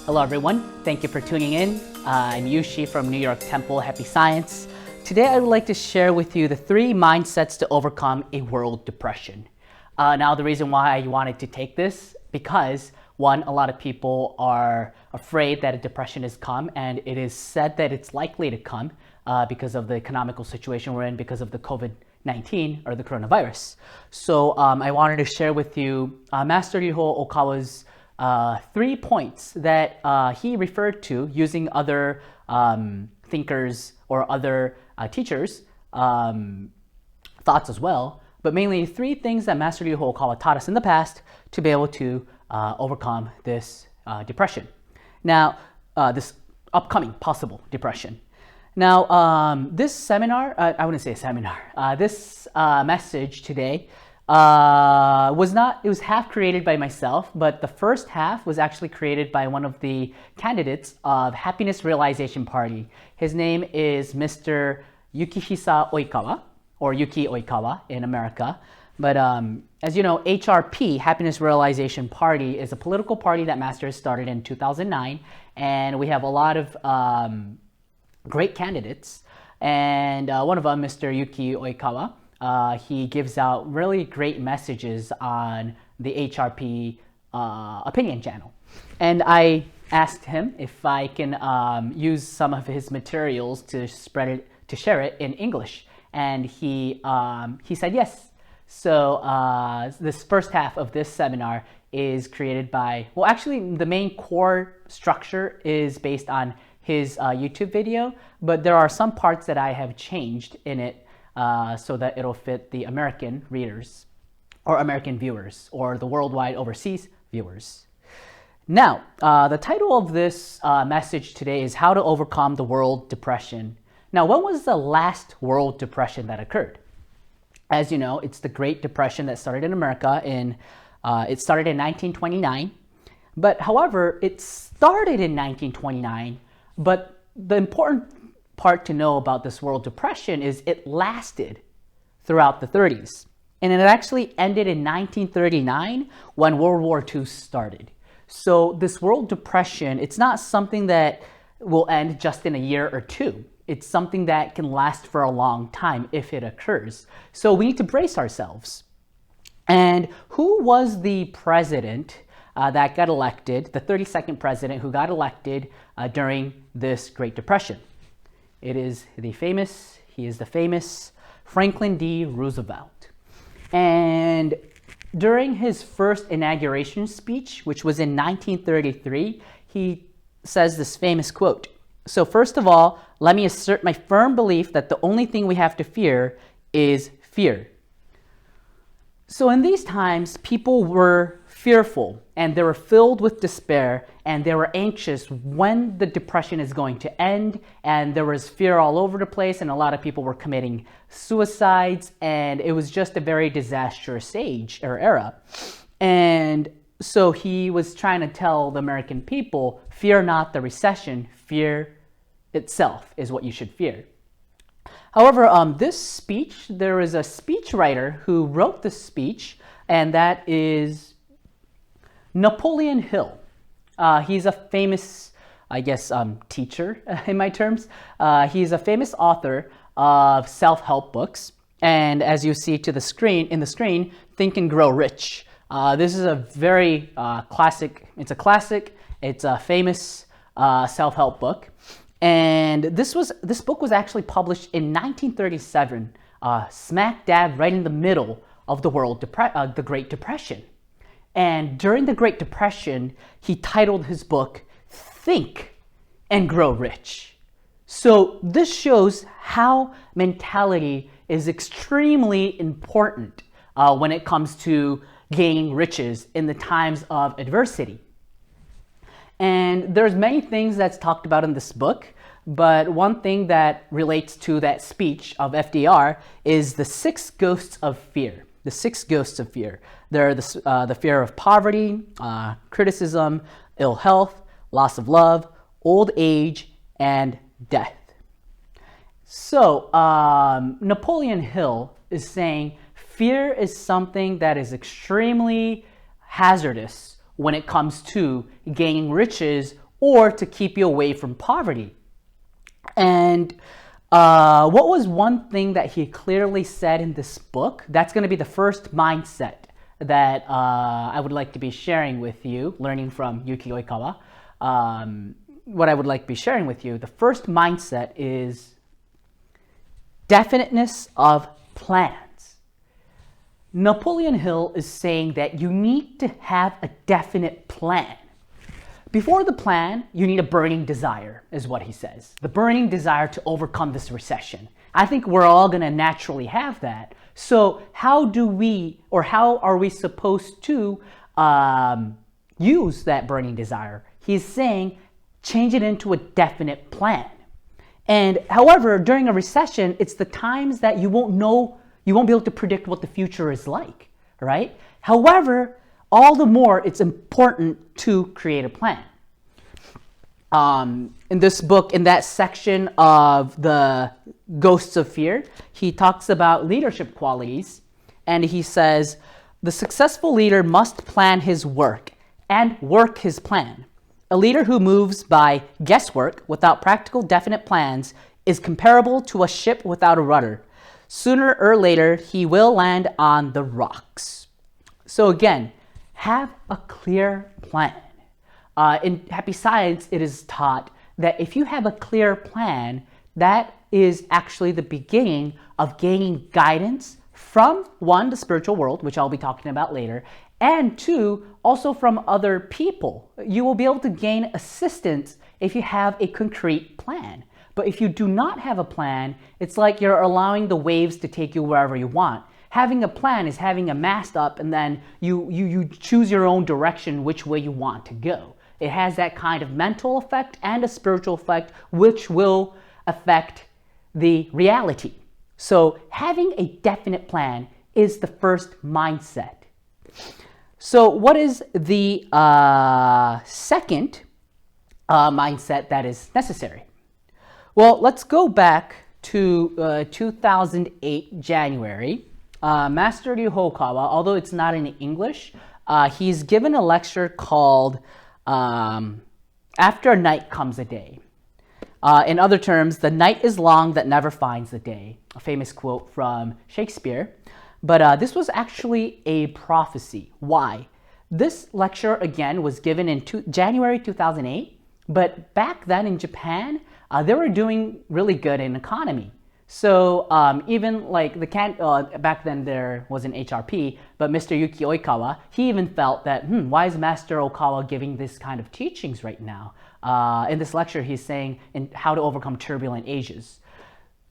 Hello everyone, thank you for tuning in. I'm Yuki from New York Temple Happy Science. Today I would like to share with you the 3 mindsets to overcome a world depression. Now the reason why I wanted to take this, because one, a lot of people are afraid that a depression has come, and it is said that it's likely to come because of the economical situation we're in, because of the COVID-19 or the coronavirus. So I wanted to share with you Master Ryuho Okawa's 3 points that he referred to using other thinkers or other teachers' thoughts as well, but mainly 3 things that Master Ryuho Okawa taught us in the past to be able to overcome this depression. Now, this upcoming possible depression. Now, this seminar, I wouldn't say a seminar, this message today it was half created by myself, but the first half was actually created by one of the candidates of Happiness Realization Party. His name is Mr. Yuki Oikawa, or Yuki Oikawa in America. But as you know, HRP, Happiness Realization Party, is a political party that Master started in 2009, and we have a lot of great candidates. And one of them, Mr. Yuki Oikawa, he gives out really great messages on the HRP opinion channel. And I asked him if I can use some of his materials to share it in English. And he said yes. So this first half of this seminar is created by, well, actually the main core structure is based on his YouTube video, but there are some parts that I have changed in it so that it'll fit the American readers or American viewers or the worldwide overseas viewers. Now, the title of this message today is How to Overcome the World Depression. Now, when was the last world depression that occurred? As you know, it's the Great Depression that started in America it started in 1929. But however, it started in 1929, but the important part to know about this world depression is it lasted throughout the 30s. And it actually ended in 1939 when World War II started. So this world depression, it's not something that will end just in a year or two. It's something that can last for a long time if it occurs. So we need to brace ourselves. And who was the president that got elected, the 32nd president who got elected during this Great Depression? He is the famous Franklin D. Roosevelt. And during his first inauguration speech, which was in 1933, he says this famous quote. So first of all, let me assert my firm belief that the only thing we have to fear is fear. So in these times, people were fearful and they were filled with despair and they were anxious when the depression is going to end, and there was fear all over the place and a lot of people were committing suicides, and it was just a very disastrous age or era. And so he was trying to tell the American people, fear not the recession, fear itself is what you should fear. However, this speech, there is a speechwriter who wrote the speech, and that is Napoleon Hill. He's a famous, I guess, teacher in my terms. He's a famous author of self-help books. And as you see in the screen, Think and Grow Rich. This is a very classic, it's a famous self-help book. And this book was actually published in 1937, smack dab right in the middle of the Great Depression. And during the Great Depression, he titled his book, Think and Grow Rich. So this shows how mentality is extremely important when it comes to gaining riches in the times of adversity. And there's many things that's talked about in this book, but one thing that relates to that speech of FDR is the 6 ghosts of fear. The 6 ghosts of fear. They're the fear of poverty, criticism, ill health, loss of love, old age, and death. So Napoleon Hill is saying fear is something that is extremely hazardous when it comes to gaining riches or to keep you away from poverty. And what was one thing that he clearly said in this book? That's going to be the first mindset that I would like to be sharing with you, learning from Yuki Oikawa. What I would like to be sharing with you, the first mindset is definiteness of plans. Napoleon Hill is saying that you need to have a definite plan. Before the plan, you need a burning desire, is what he says. The burning desire to overcome this recession. I think we're all going to naturally have that. So how are we supposed to use that burning desire? He's saying, change it into a definite plan. And however, during a recession, it's the times that you won't be able to predict what the future is like, right? However, all the more it's important to create a plan. In this book, in that section of the Ghosts of Fear, he talks about leadership qualities, and he says, the successful leader must plan his work and work his plan. A leader who moves by guesswork without practical definite plans is comparable to a ship without a rudder. Sooner or later, he will land on the rocks. So again, have a clear plan. In Happy Science, it is taught that if you have a clear plan, that is actually the beginning of gaining guidance from, one, the spiritual world, which I'll be talking about later, and two, also from other people. You will be able to gain assistance if you have a concrete plan. But if you do not have a plan, it's like you're allowing the waves to take you wherever you want. Having a plan is having a mast up, and then you choose your own direction which way you want to go. It has that kind of mental effect and a spiritual effect, which will affect the reality. So having a definite plan is the first mindset. So what is the second mindset that is necessary? Well, let's go back to 2008 January. Master Ryuho Okawa, although it's not in English, he's given a lecture called After Night Comes a Day. In other terms, the night is long that never finds the day, a famous quote from Shakespeare. But this was actually a prophecy. Why? This lecture, again, was given in January 2008, but back then in Japan, they were doing really good in economy. So even like back then there was an HRP, but Mr. Yuki Oikawa, he even felt that, why is Master Okawa giving this kind of teachings right now? In this lecture, he's saying how to overcome turbulent ages.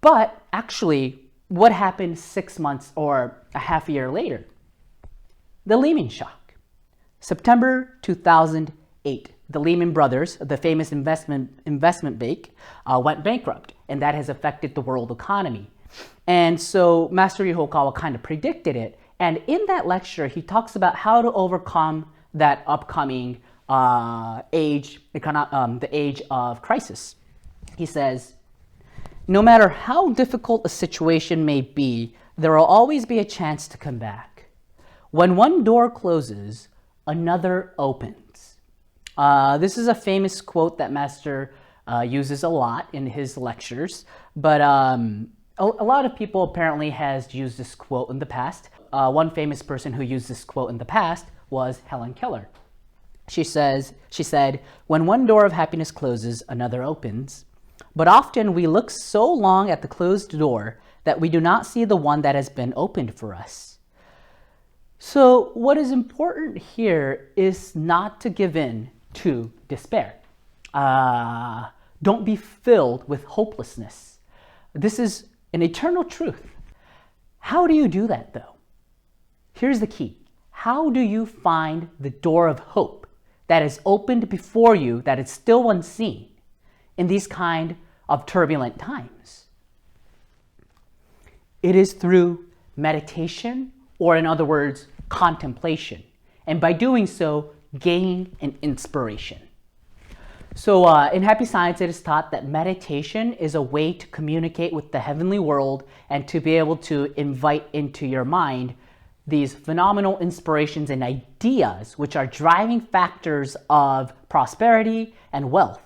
But actually, what happened 6 months or a half a year later? The Lehman shock. September 2008, the Lehman Brothers, the famous investment bank, went bankrupt, and that has affected the world economy. And so Master Ryuho Okawa kind of predicted it. And in that lecture, he talks about how to overcome that upcoming the age of crisis. He says, no matter how difficult a situation may be, there will always be a chance to come back. When one door closes, another opens. This is a famous quote that Master uses a lot in his lectures, but a lot of people apparently has used this quote in the past. One famous person who used this quote in the past was Helen Keller. She said, when one door of happiness closes, another opens. But often we look so long at the closed door that we do not see the one that has been opened for us. So what is important here is not to give in to despair. Don't be filled with hopelessness. This is an eternal truth. How do you do that, though? Here's the key. How do you find the door of hope that is opened before you, that is still unseen in these kind of turbulent times? It is through meditation, or in other words, contemplation. And by doing so, gain an inspiration. So in Happy Science, it is taught that meditation is a way to communicate with the heavenly world and to be able to invite into your mind these phenomenal inspirations and ideas which are driving factors of prosperity and wealth.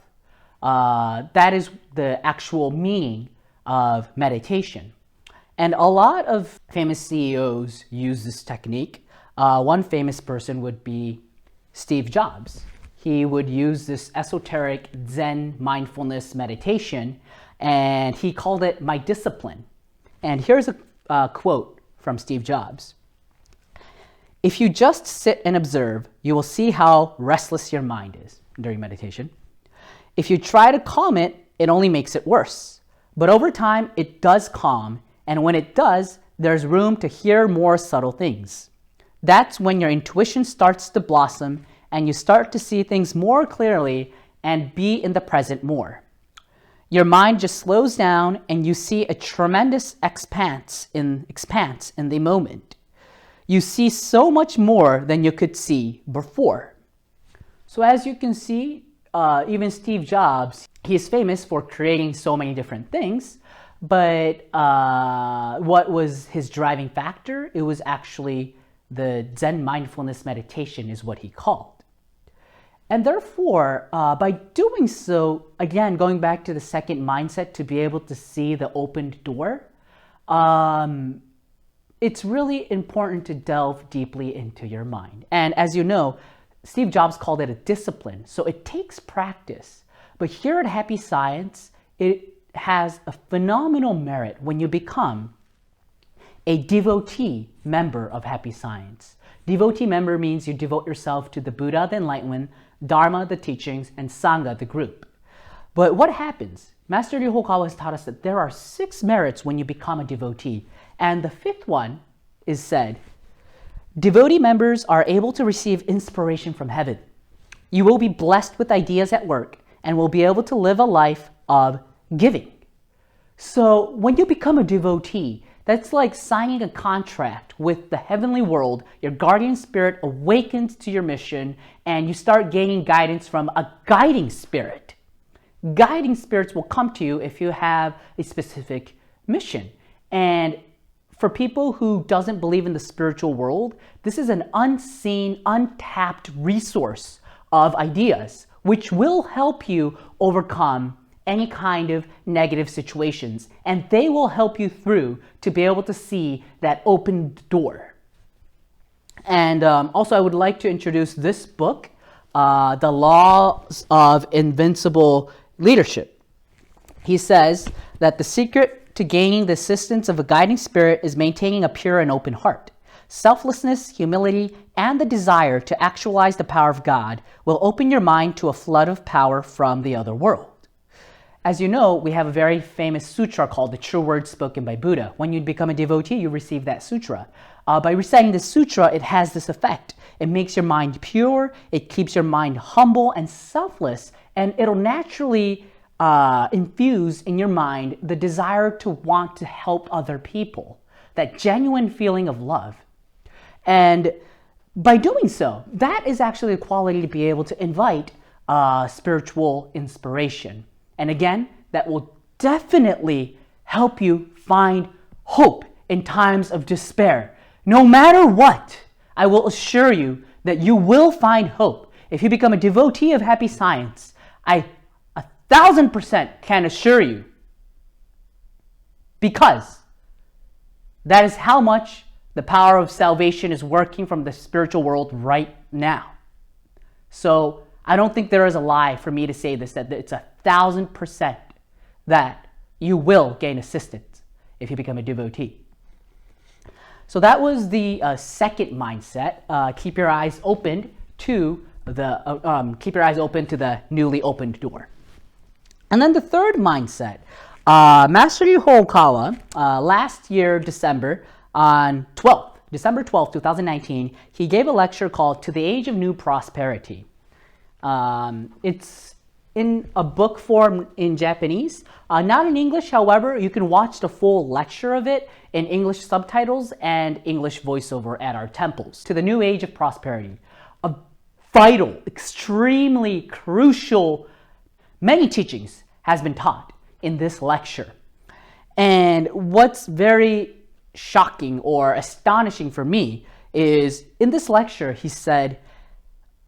That is the actual meaning of meditation. And a lot of famous CEOs use this technique. One famous person would be Steve Jobs. He would use this esoteric Zen mindfulness meditation, and he called it my discipline. And here's a quote from Steve Jobs. "If you just sit and observe, you will see how restless your mind is during meditation. If you try to calm it, it only makes it worse. But over time, it does calm, and when it does, there's room to hear more subtle things. That's when your intuition starts to blossom and you start to see things more clearly and be in the present more. Your mind just slows down and you see a tremendous expanse in the moment. You see so much more than you could see before." So as you can see, even Steve Jobs, he's famous for creating so many different things, but what was his driving factor? It was actually the Zen mindfulness meditation is what he called. And therefore, by doing so, again, going back to the second mindset to be able to see the opened door, it's really important to delve deeply into your mind. And as you know, Steve Jobs called it a discipline. So it takes practice. But here at Happy Science, it has a phenomenal merit when you become a devotee member of Happy Science. Devotee member means you devote yourself to the Buddha, the Enlightenment, Dharma, the teachings, and Sangha, the group. But what happens? Master Ryuho Okawa has taught us that there are 6 merits when you become a devotee. And the 5th one is said, devotee members are able to receive inspiration from heaven. You will be blessed with ideas at work and will be able to live a life of giving. So when you become a devotee, that's like signing a contract with the heavenly world. Your guardian spirit awakens to your mission and you start gaining guidance from a guiding spirit. Guiding spirits will come to you if you have a specific mission. And for people who doesn't believe in the spiritual world, this is an unseen, untapped resource of ideas which will help you overcome any kind of negative situations, and they will help you through to be able to see that opened door. And also I would like to introduce this book, The Laws of Invincible Leadership. He says that the secret to gaining the assistance of a guiding spirit is maintaining a pure and open heart. Selflessness, humility, and the desire to actualize the power of God will open your mind to a flood of power from the other world. As you know, we have a very famous sutra called the True Words Spoken by Buddha. When you become a devotee, you receive that sutra. By reciting this sutra, it has this effect. It makes your mind pure, it keeps your mind humble and selfless, and it'll naturally infuse in your mind the desire to want to help other people, that genuine feeling of love. And by doing so, that is actually a quality to be able to invite spiritual inspiration. And again, that will definitely help you find hope in times of despair. No matter what, I will assure you that you will find hope. If you become a devotee of Happy Science, I 1,000% can assure you, because that is how much the power of salvation is working from the spiritual world right now. So I don't think there is a lie for me to say this, that it's 1,000% that you will gain assistance if you become a devotee. So that was the second mindset. Keep your eyes open to the newly opened door. And then the third mindset, Master Ryuho Okawa, last year, December 12th, 2019, he gave a lecture called To the Age of New Prosperity. It's in a book form in Japanese, not in English. However, you can watch the full lecture of it in English subtitles and English voiceover at our temples. To the New Age of Prosperity, a vital, extremely crucial, many teachings has been taught in this lecture. And what's very shocking or astonishing for me is in this lecture, he said,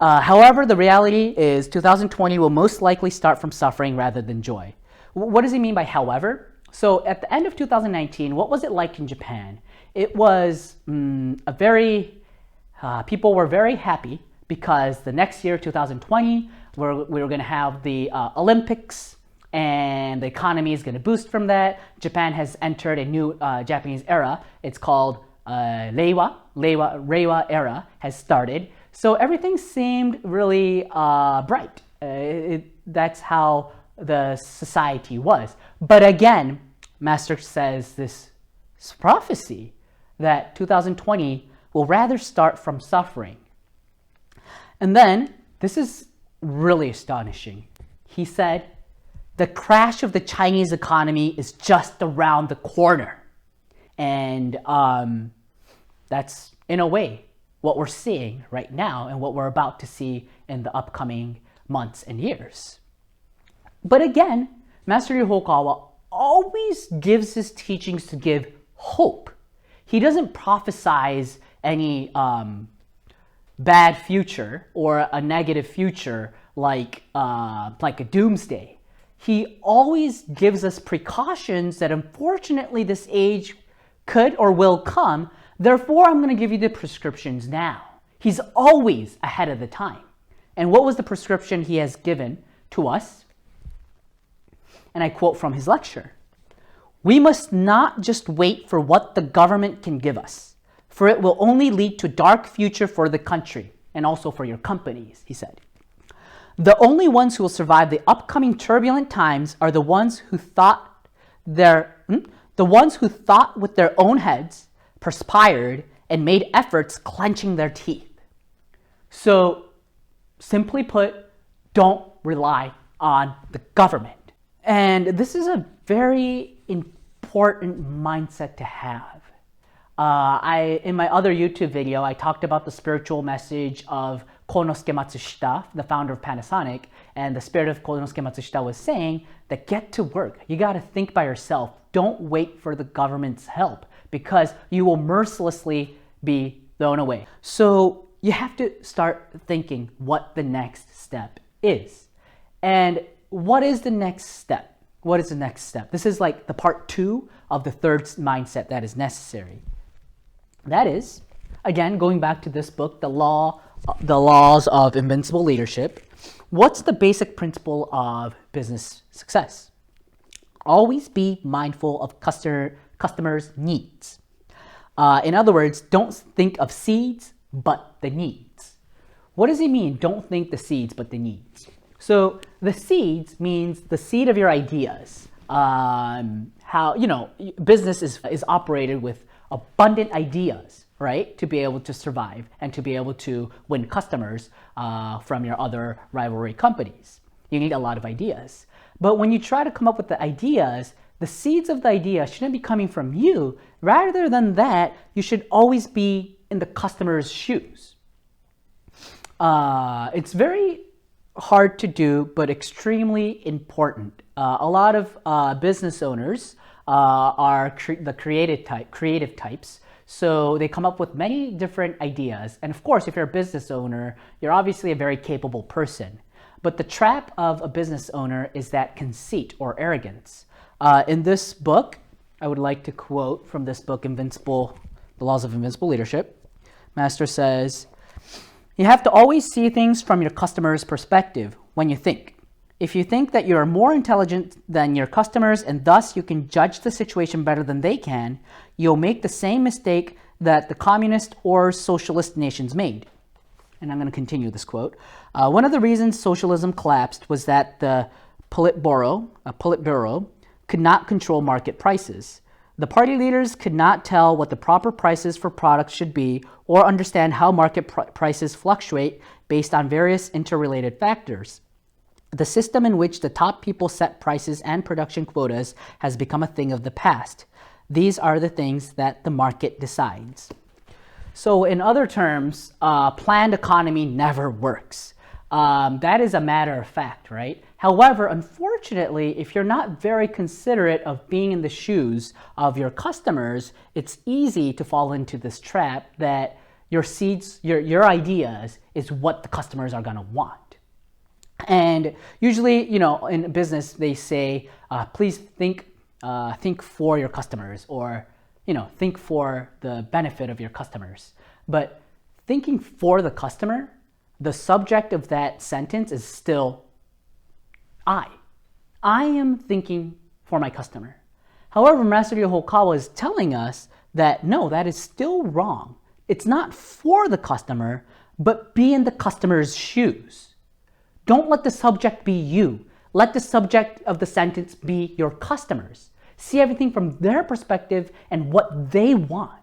however, the reality is 2020 will most likely start from suffering rather than joy. What does he mean by however? So at the end of 2019, what was it like in Japan? It was people were very happy because the next year, 2020, we were going to have the Olympics, and the economy is going to boost from that. Japan has entered a new Japanese era. It's called Reiwa era has started. So everything seemed really bright. That's how the society was. But again, Master says this prophecy that 2020 will rather start from suffering. And then, this is really astonishing. He said, the crash of the Chinese economy is just around the corner. And that's, in a way, what we're seeing right now and what we're about to see in the upcoming months and years. But again, Master Ryuho Okawa always gives his teachings to give hope. He doesn't prophesize any bad future or a negative future like a doomsday. He always gives us precautions that unfortunately this age could or will come. Therefore, I'm going to give you the prescriptions now. He's always ahead of the time. And what was the prescription he has given to us? And I quote from his lecture. We must not just wait for what the government can give us, for it will only lead to a dark future for the country and also for your companies, he said. The only ones who will survive the upcoming turbulent times are the ones who thought with their own heads, perspired, and made efforts clenching their teeth. So, simply put, don't rely on the government. And this is a very important mindset to have. In my other YouTube video, I talked about the spiritual message of Konosuke Matsushita, the founder of Panasonic, and the spirit of Konosuke Matsushita was saying that get to work. You got to think by yourself. Don't wait for the government's help because you will mercilessly be thrown away. So you have to start thinking what the next step is. And what is the next step? What is the next step? This is like the part 2 of the third mindset that is necessary. That is, again, going back to this book, The Laws of Invincible Leadership. What's the basic principle of business success? Always be mindful of customers' needs. In other words, don't think of seeds, but the needs. What does he mean? Don't think the seeds, but the needs. So the seeds means the seed of your ideas. How, business is operated with abundant ideas, right? To be able to survive and to be able to win customers from your other rivalry companies. You need a lot of ideas. But when you try to come up with the ideas, the seeds of the idea shouldn't be coming from you. Rather than that, you should always be in the customer's shoes. It's very hard to do, but extremely important. A lot of business owners are the creative types. So they come up with many different ideas. And of course, if you're a business owner, you're obviously a very capable person. But the trap of a business owner is that conceit or arrogance. In this book, I would like to quote from this book, The Laws of Invincible Leadership. Master says, you have to always see things from your customer's perspective when you think. If you think that you are more intelligent than your customers and thus you can judge the situation better than they can, you'll make the same mistake that the communist or socialist nations made. And I'm going to continue this quote. One of the reasons socialism collapsed was that the Politburo could not control market prices. The party leaders could not tell what the proper prices for products should be or understand how market prices fluctuate based on various interrelated factors. The system in which the top people set prices and production quotas has become a thing of the past. These are the things that the market decides. So in other terms, planned economy never works. That is a matter of fact, right? However, unfortunately, if you're not very considerate of being in the shoes of your customers, it's easy to fall into this trap that your seeds, your ideas is what the customers are gonna want. And usually, in business, they say, please think for your customers, or, think for the benefit of your customers. But thinking for the customer, the subject of that sentence is still I am thinking for my customer. However, Master Ryuho Okawa is telling us that no, that is still wrong. It's not for the customer, but be in the customer's shoes. Don't let the subject be you. Let the subject of the sentence be your customers. See everything from their perspective and what they want.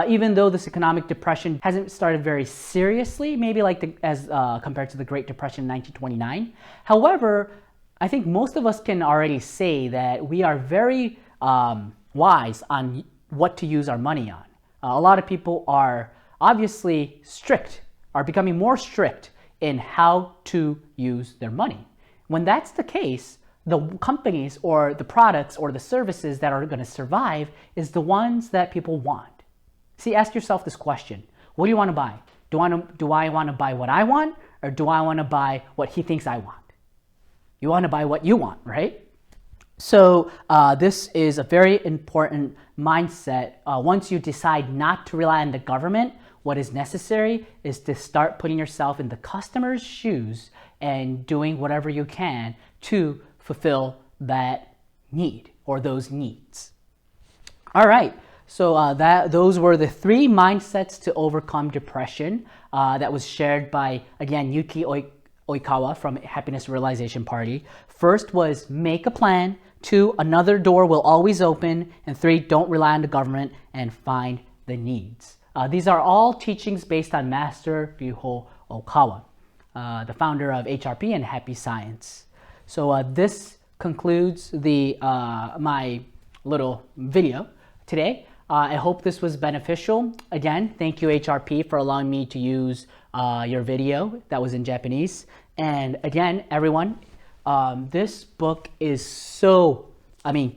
Even though this economic depression hasn't started very seriously, maybe as compared to the Great Depression in 1929. However, I think most of us can already say that we are very wise on what to use our money on. A lot of people are obviously are becoming more strict in how to use their money. When that's the case, the companies or the products or the services that are going to survive is the ones that people want. See, ask yourself this question. What do you want to buy? Do I want to buy what I want, or do I want to buy what he thinks I want? You want to buy what you want, right? So this is a very important mindset. Once you decide not to rely on the government, what is necessary is to start putting yourself in the customer's shoes and doing whatever you can to fulfill that need or those needs. All right. So those were the 3 mindsets to overcome depression that was shared by, again, Yuki Oikawa from Happiness Realization Party. First was make a plan. 2, another door will always open. And 3, don't rely on the government and find the needs. These are all teachings based on Master Ryuho Okawa, the founder of HRP and Happy Science. So this concludes my little video today. I hope this was beneficial. Again, thank you HRP for allowing me to use your video that was in Japanese. And again, everyone, this book is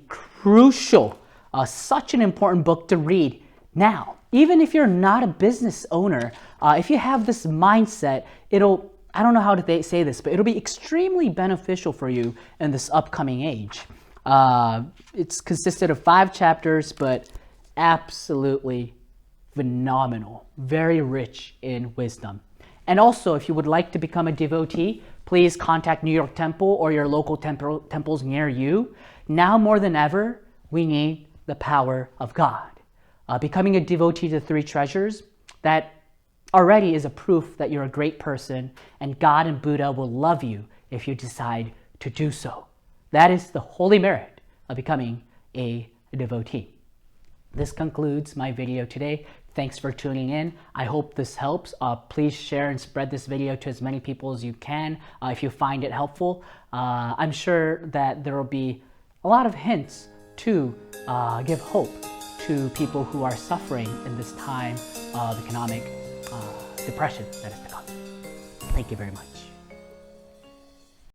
crucial, such an important book to read now. Even if you're not a business owner, if you have this mindset, I don't know how to say this, but it'll be extremely beneficial for you in this upcoming age. It's consisted of 5 chapters, but absolutely phenomenal, very rich in wisdom. And also, if you would like to become a devotee, please contact New York Temple or your local temples near you. Now more than ever, we need the power of God. Becoming a devotee to 3 treasures, that already is a proof that you're a great person, and God and Buddha will love you if you decide to do so. That is the holy merit of becoming a devotee. This concludes my video today. Thanks for tuning in. I hope this helps. Please share and spread this video to as many people as you can if you find it helpful. I'm sure that there will be a lot of hints to give hope to people who are suffering in this time of economic depression that is to come. Thank you very much.